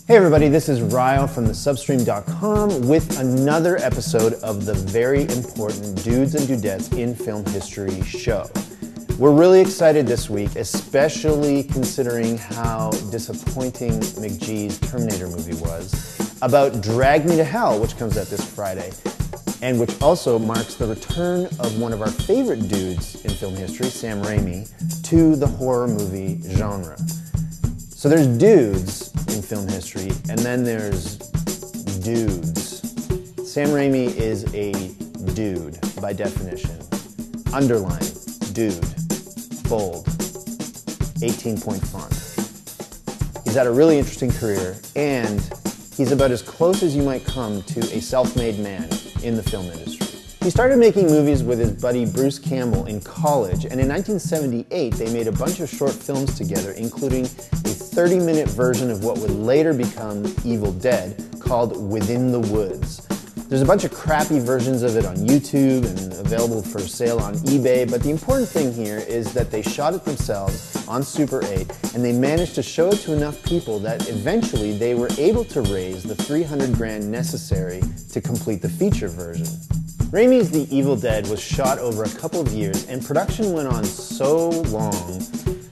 Hey everybody, this is Ryle from thesubstream.com with another episode of the very important Dudes and Dudettes in Film History show. We're really excited this week, especially considering how disappointing McGee's Terminator movie was, about Drag Me to Hell, which comes out this Friday, and which also marks the return of one of our favorite dudes in film history, Sam Raimi, to the horror movie genre. So there's dudes in film history, and then there's dudes. Sam Raimi is a dude, by definition. Underline, dude, bold, 18-point font. He's had a really interesting career, and he's about as close as you might come to a self-made man in the film industry. He started making movies with his buddy Bruce Campbell in college, and in 1978 they made a bunch of short films together, including a 30-minute version of what would later become Evil Dead called Within the Woods. There's a bunch of crappy versions of it on YouTube and available for sale on eBay, but the important thing here is that they shot it themselves on Super 8, and they managed to show it to enough people that eventually they were able to raise the $300,000 necessary to complete the feature version. Raimi's The Evil Dead was shot over a couple of years, and production went on so long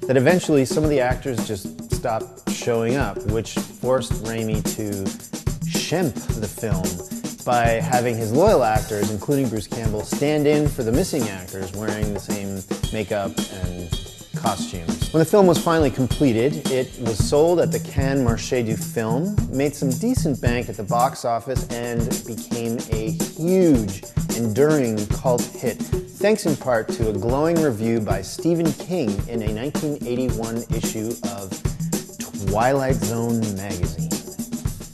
that eventually some of the actors just stopped showing up, which forced Raimi to shemp the film by having his loyal actors, including Bruce Campbell, stand in for the missing actors wearing the same makeup and costumes. When the film was finally completed, it was sold at the Cannes Marché du Film, made some decent bank at the box office, and became a huge, enduring cult hit, thanks in part to a glowing review by Stephen King in a 1981 issue of Twilight Zone magazine.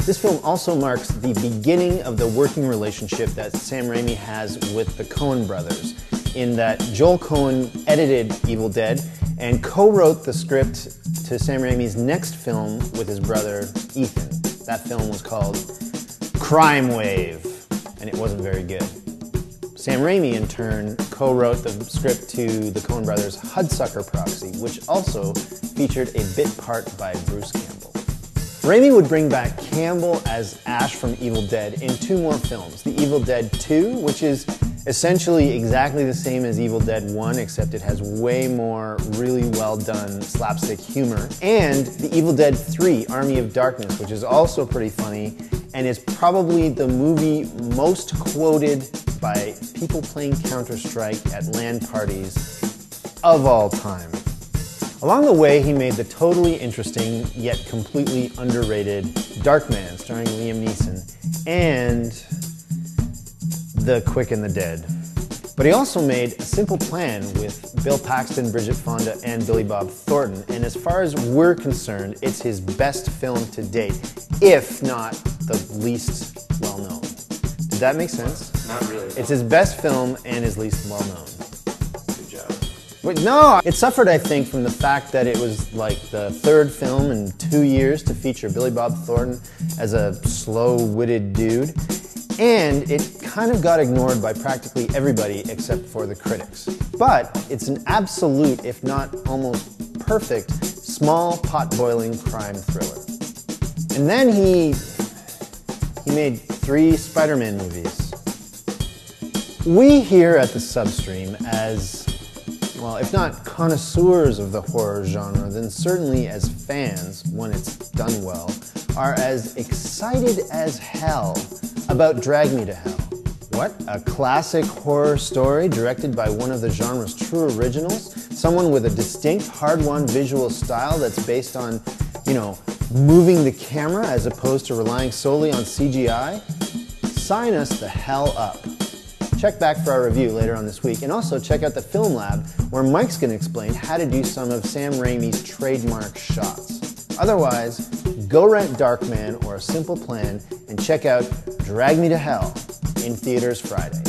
This film also marks the beginning of the working relationship that Sam Raimi has with the Coen brothers, in that Joel Coen edited Evil Dead and co-wrote the script to Sam Raimi's next film with his brother Ethan. That film was called Crime Wave, and it wasn't very good. Sam Raimi, in turn, co-wrote the script to the Coen brothers' Hudsucker Proxy, which also featured a bit part by Bruce Campbell. Raimi would bring back Campbell as Ash from Evil Dead in two more films, The Evil Dead 2, which is essentially exactly the same as Evil Dead 1, except it has way more really well done slapstick humor, and The Evil Dead 3, Army of Darkness, which is also pretty funny and is probably the movie most quoted by people playing Counter-Strike at LAN parties of all time. Along the way, he made the totally interesting, yet completely underrated Darkman, starring Liam Neeson, and The Quick and the Dead. But he also made A Simple Plan with Bill Paxton, Bridget Fonda, and Billy Bob Thornton, and as far as we're concerned, it's his best film to date, if not the least well-known. Did that make sense? Not really. It's his best film and his least well-known. Good job. But no, it suffered, I think, from the fact that it was like the third film in 2 years to feature Billy Bob Thornton as a slow-witted dude, and it kind of got ignored by practically everybody except for the critics. But it's an absolute, if not almost perfect, small pot-boiling crime thriller. And then he made 3 Spider-Man movies. We here at the Substream, as, well, if not connoisseurs of the horror genre, then certainly as fans, when it's done well, are as excited as hell about Drag Me to Hell. What? A classic horror story directed by one of the genre's true originals? Someone with a distinct, hard-won visual style that's based on, moving the camera as opposed to relying solely on CGI? Sign us the hell up. Check back for our review later on this week, and also check out the Film Lab, where Mike's going to explain how to do some of Sam Raimi's trademark shots. Otherwise, go rent Darkman or A Simple Plan and check out Drag Me to Hell in theaters Friday.